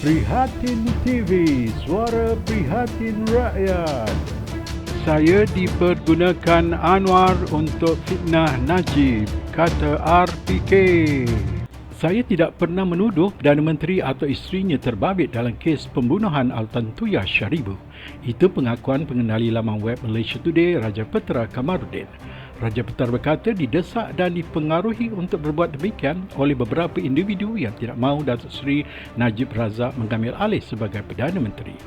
Prihatin TV, suara prihatin rakyat. Saya dipergunakan Anwar untuk fitnah Najib, kata RPK. Saya tidak pernah menuduh Perdana Menteri atau isterinya terbabit dalam kes pembunuhan Altantuya Syaribu. Itu pengakuan pengendali laman web Malaysia Today, Rajapetera Kamarudin. Rajapetera berkata didesak dan dipengaruhi untuk berbuat demikian oleh beberapa individu yang tidak mahu Datuk Seri Najib Razak mengambil alih sebagai Perdana Menteri.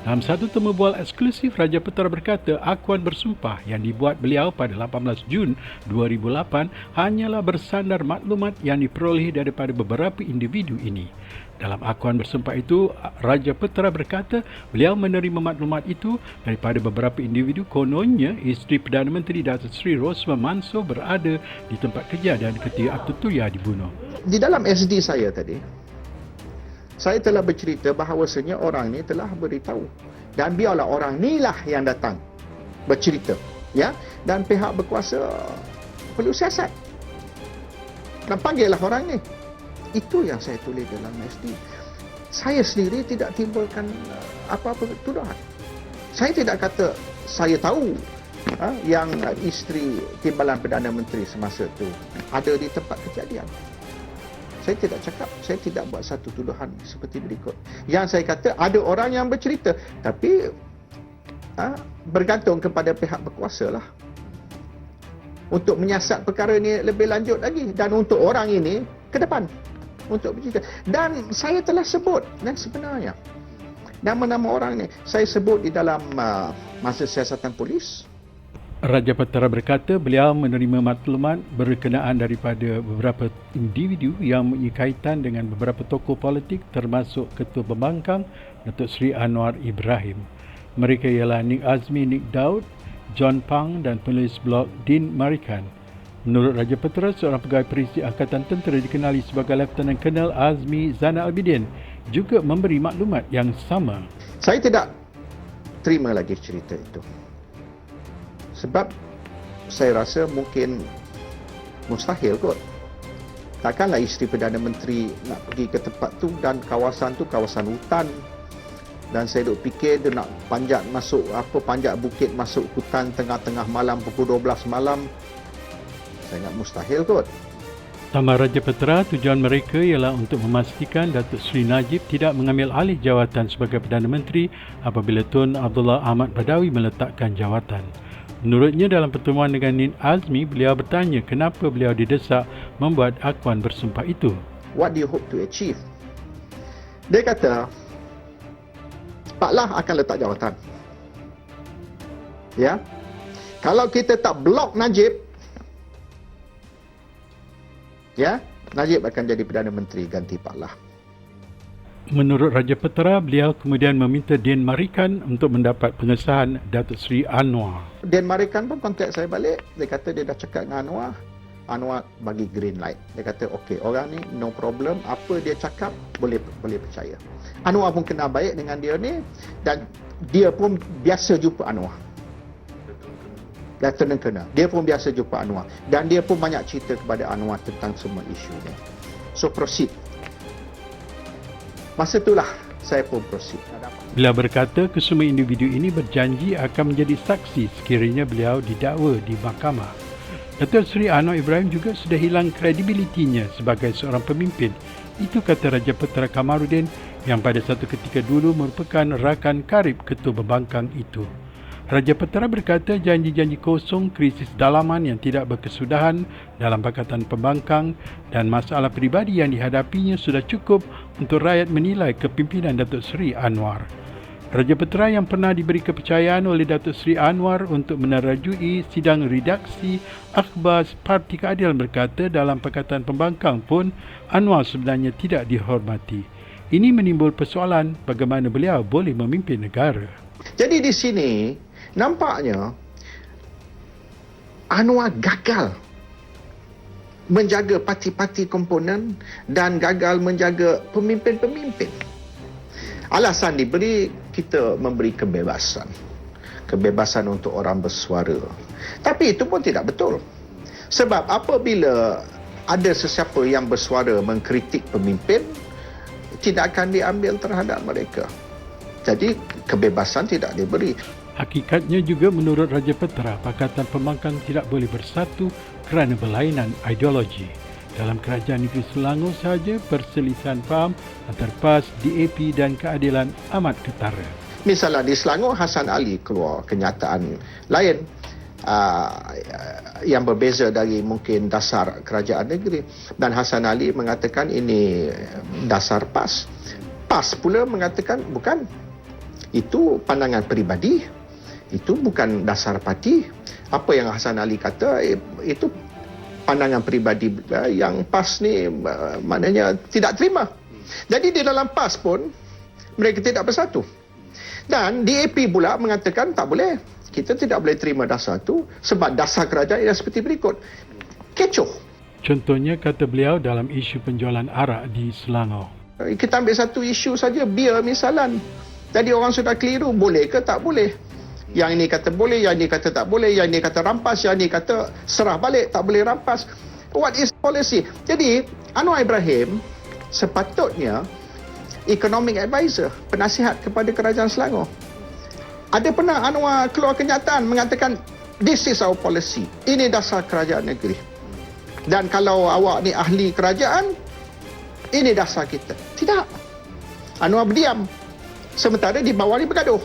Dalam satu temu bual eksklusif, Rajapetera berkata akuan bersumpah yang dibuat beliau pada 18 Jun 2008 hanyalah bersandar maklumat yang diperoleh daripada beberapa individu ini. Dalam akuan bersumpah itu, Rajapetera berkata beliau menerima maklumat itu daripada beberapa individu. Kononnya, isteri Perdana Menteri Datuk Seri Rosmah Mansor berada di tempat kejadian ketika Altantuya dibunuh. Di dalam SD saya tadi, saya telah bercerita bahawasanya orang ni telah beritahu dan biarlah orang inilah yang datang bercerita, ya, dan pihak berkuasa perlu siasat dan panggillah orang ni. Itu yang saya tulis dalam SD. Saya sendiri tidak timbulkan apa-apa tuduhan. Saya tidak kata saya tahu yang isteri Timbalan Perdana Menteri semasa itu ada di tempat kejadian. Saya tidak cakap, saya tidak buat satu tuduhan seperti berikut. Yang saya kata, ada orang yang bercerita, tapi bergantung kepada pihak berkuasa lah untuk menyiasat perkara ini lebih lanjut lagi dan untuk orang ini ke depan untuk bercerita. Dan saya telah sebut, dan sebenarnya nama-nama orang ini saya sebut di dalam masa siasatan polis. Rajapetera berkata beliau menerima maklumat berkenaan daripada beberapa individu yang mempunyai kaitan dengan beberapa tokoh politik termasuk Ketua Pembangkang Datuk Seri Anwar Ibrahim. Mereka ialah Nik Azmi, Nik Daud, John Pang dan penulis blog Din Marikan. Menurut Rajapetera, seorang pegawai Perisi Angkatan Tentera dikenali sebagai Lieutenant Colonel Azmi Zainal Abidin juga memberi maklumat yang sama. Saya tidak terima lagi cerita itu. Sebab saya rasa mungkin mustahil kot. Takkanlah isteri Perdana Menteri nak pergi ke tempat tu dan kawasan tu kawasan hutan. Dan saya duk fikir dia nak panjat bukit masuk hutan tengah-tengah malam pukul 12 malam. Sangat mustahil kot. Tambah Rajapetera, tujuan mereka ialah untuk memastikan Datuk Seri Najib tidak mengambil alih jawatan sebagai Perdana Menteri apabila Tun Abdullah Ahmad Badawi meletakkan jawatan. Menurutnya, dalam pertemuan dengan Nik Azmi, beliau bertanya kenapa beliau didesak membuat akuan bersumpah itu. What do you hope to achieve? Dia kata, Pak Lah akan letak jawatan. Ya, kalau kita tak blok Najib, ya, Najib akan jadi Perdana Menteri ganti Pak Lah. Menurut Rajapetera, beliau kemudian meminta Din Marikan untuk mendapat pengesahan Datuk Seri Anwar. Din Marikan pun kontak saya balik. Dia kata dia dah cakap dengan Anwar. Anwar bagi green light. Dia kata, okey, orang ni no problem. Apa dia cakap, boleh percaya. Anwar pun kenal baik dengan dia ni. Dan dia pun biasa jumpa Anwar. Lieutenant Colonel. Dia pun biasa jumpa Anwar. Dan dia pun banyak cerita kepada Anwar tentang semua isu ni. So, proceed. Masa itulah saya pun proceed. Beliau berkata kesemua individu ini berjanji akan menjadi saksi sekiranya beliau didakwa di mahkamah. Datuk Seri Anwar Ibrahim juga sudah hilang kredibilitinya sebagai seorang pemimpin. Itu kata Rajapetera Kamarudin yang pada satu ketika dulu merupakan rakan karib Ketua Pembangkang itu. Rajapetera berkata janji-janji kosong, krisis dalaman yang tidak berkesudahan dalam Pakatan Pembangkang dan masalah peribadi yang dihadapinya sudah cukup untuk rakyat menilai kepimpinan Datuk Seri Anwar. Rajapetera yang pernah diberi kepercayaan oleh Datuk Seri Anwar untuk menerajui sidang redaksi akhbar Parti Keadilan berkata dalam Pakatan Pembangkang pun Anwar sebenarnya tidak dihormati. Ini menimbul persoalan bagaimana beliau boleh memimpin negara. Jadi di sini nampaknya Anwar gagal menjaga parti-parti komponen dan gagal menjaga pemimpin-pemimpin. Alasan diberi, kita memberi kebebasan. Kebebasan untuk orang bersuara. Tapi itu pun tidak betul. Sebab apabila ada sesiapa yang bersuara mengkritik pemimpin, tindakan diambil terhadap mereka. Jadi kebebasan tidak diberi. Hakikatnya juga menurut Raja Petera, Pakatan Pembangkang tidak boleh bersatu kerana berlainan ideologi. Dalam Kerajaan Negeri Selangor sahaja, perselisihan faham antara PAS, DAP dan Keadilan amat ketara. Misalnya di Selangor, Hassan Ali keluar kenyataan lain yang berbeza dari mungkin dasar kerajaan negeri. Dan Hassan Ali mengatakan ini dasar PAS. PAS pula mengatakan bukan. Itu pandangan peribadi. Itu bukan dasar parti. Apa yang Hassan Ali kata, itu pandangan peribadi yang PAS ni maknanya tidak terima. Jadi di dalam PAS pun mereka tidak bersatu. Dan DAP pula mengatakan tak boleh. Kita tidak boleh terima dasar itu sebab dasar kerajaan ialah seperti berikut. Kecoh. Contohnya kata beliau dalam isu penjualan arak di Selangor. Kita ambil satu isu saja, bir misalan. Jadi orang sudah keliru, boleh ke tak boleh. Yang ini kata boleh, yang ini kata tak boleh, yang ini kata rampas, yang ini kata serah balik, tak boleh rampas. What is policy? Jadi Anwar Ibrahim sepatutnya economic advisor, penasihat kepada kerajaan Selangor. Ada pernah Anwar keluar kenyataan mengatakan this is our policy. Ini dasar kerajaan negeri. Dan kalau awak ni ahli kerajaan, ini dasar kita. Tidak. Anwar berdiam. Sementara di bawah ni bergaduh.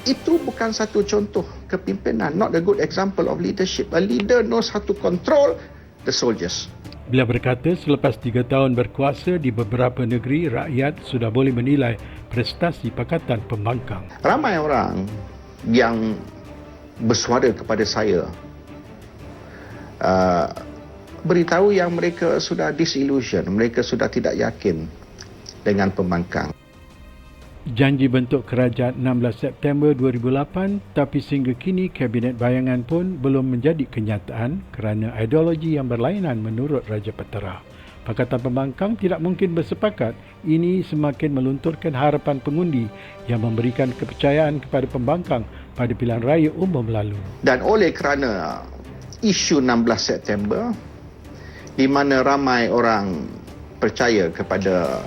Itu bukan satu contoh kepimpinan. Not a good example of leadership. A leader knows how to control the soldiers. Beliau berkata selepas 3 tahun berkuasa di beberapa negeri, rakyat sudah boleh menilai prestasi Pakatan Pembangkang. Ramai orang yang bersuara kepada saya beritahu yang mereka sudah disillusion, mereka sudah tidak yakin dengan pembangkang. Janji bentuk kerajaan 16 September 2008 tapi sehingga kini Kabinet Bayangan pun belum menjadi kenyataan kerana ideologi yang berlainan menurut Raja Petera. Pakatan Pembangkang tidak mungkin bersepakat. Ini semakin melunturkan harapan pengundi yang memberikan kepercayaan kepada pembangkang pada pilihan raya umum lalu. Dan oleh kerana isu 16 September di mana ramai orang percaya kepada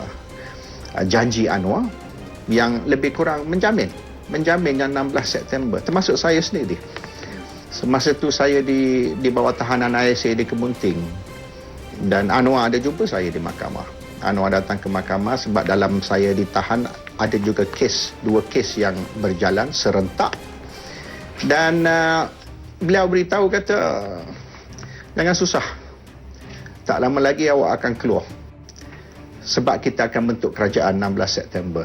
janji Anwar yang lebih kurang menjamin yang 16 September, termasuk saya sendiri. Semasa tu saya di bawah tahanan ISA di Kemunting dan Anwar ada jumpa saya di mahkamah. Anwar datang ke mahkamah sebab dalam saya ditahan ada juga dua kes yang berjalan serentak. Dan beliau beritahu kata jangan susah. Tak lama lagi awak akan keluar. Sebab kita akan bentuk kerajaan 16 September.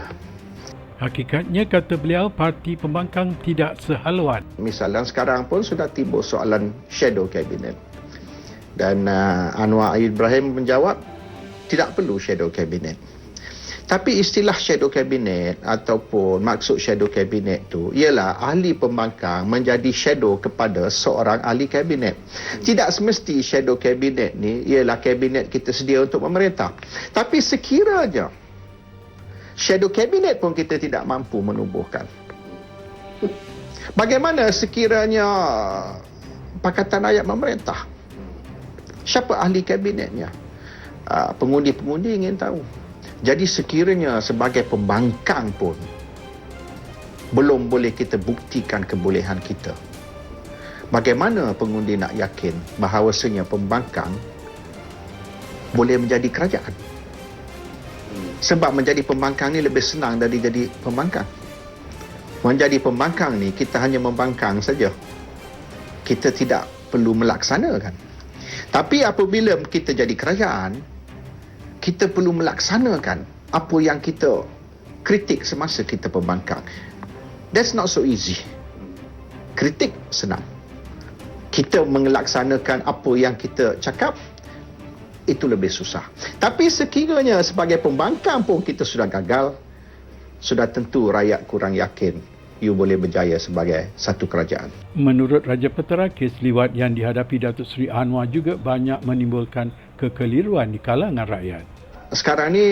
Hakikatnya, kata beliau, parti pembangkang tidak sehaluan. Misalnya sekarang pun sudah timbul soalan shadow cabinet. Dan Anwar Ibrahim menjawab, tidak perlu shadow cabinet. Tapi istilah shadow cabinet ataupun maksud shadow cabinet tu ialah ahli pembangkang menjadi shadow kepada seorang ahli kabinet. Tidak semesti shadow cabinet ni ialah kabinet kita sedia untuk memerintah. Tapi sekiranya shadow cabinet pun kita tidak mampu menubuhkan. Bagaimana sekiranya Pakatan Rakyat memerintah? Siapa ahli kabinetnya? Pengundi-pengundi ingin tahu. Jadi sekiranya sebagai pembangkang pun belum boleh kita buktikan kebolehan kita, bagaimana pengundi nak yakin bahawasanya pembangkang boleh menjadi kerajaan? Sebab menjadi pembangkang ni lebih senang dari jadi pembangkang. Menjadi pembangkang ni kita hanya membangkang saja. Kita tidak perlu melaksanakan. Tapi apabila kita jadi kerajaan, kita perlu melaksanakan apa yang kita kritik semasa kita pembangkang. That's not so easy. Kritik senang. Kita melaksanakan apa yang kita cakap, itu lebih susah. Tapi sekiranya sebagai pembangkang pun kita sudah gagal, sudah tentu rakyat kurang yakin you boleh berjaya sebagai satu kerajaan. Menurut Raja Petera, kes liwat yang dihadapi Datuk Seri Anwar juga banyak menimbulkan kekeliruan di kalangan rakyat. Sekarang ni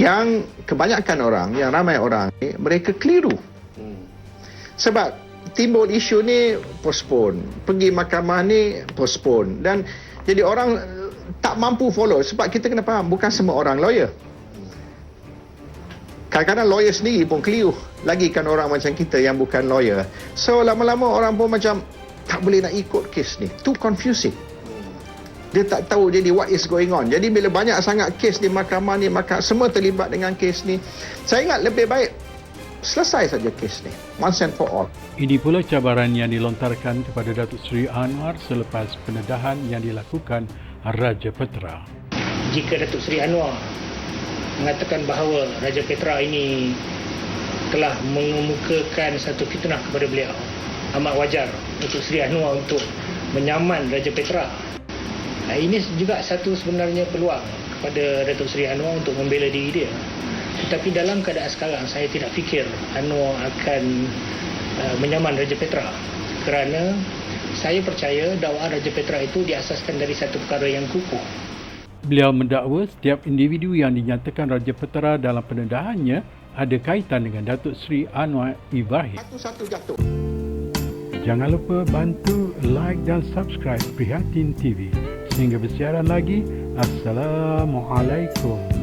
yang kebanyakan orang, yang ramai orang ni, mereka keliru. Sebab timbul isu ni postpone, pergi mahkamah ni postpone, dan jadi orang tak mampu follow. Sebab kita kena faham, bukan semua orang lawyer. Kadang-kadang lawyer sendiri pun keliru. Lagi kan orang macam kita yang bukan lawyer. So lama-lama orang pun macam tak boleh nak ikut kes ni. Too confusing. Dia tak tahu jadi what is going on. Jadi bila banyak sangat kes di mahkamah ni, maka semua terlibat dengan kes ni. Saya ingat lebih baik selesai saja kes ni. Once and for all. Ini pula cabaran yang dilontarkan kepada Datuk Seri Anwar selepas pendedahan yang dilakukan Raja Petra. Jika Datuk Seri Anwar mengatakan bahawa Raja Petra ini telah mengemukakan satu fitnah kepada beliau, amat wajar Datuk Seri Anwar untuk menyaman Raja Petra. Ini juga satu sebenarnya peluang kepada Datuk Seri Anwar untuk membela diri dia. Tetapi dalam keadaan sekarang, saya tidak fikir Anwar akan menyaman Raja Petra, kerana saya percaya dakwaan Raja Petra itu diasaskan dari satu perkara yang kukuh. Beliau mendakwa setiap individu yang dinyatakan Raja Petra dalam pendedahannya ada kaitan dengan Datuk Seri Anwar Ibrahim. Satu-satu jatuh. Jangan lupa bantu like dan subscribe Prihatin TV. Sehingga bersiaran lagi, Assalamualaikum.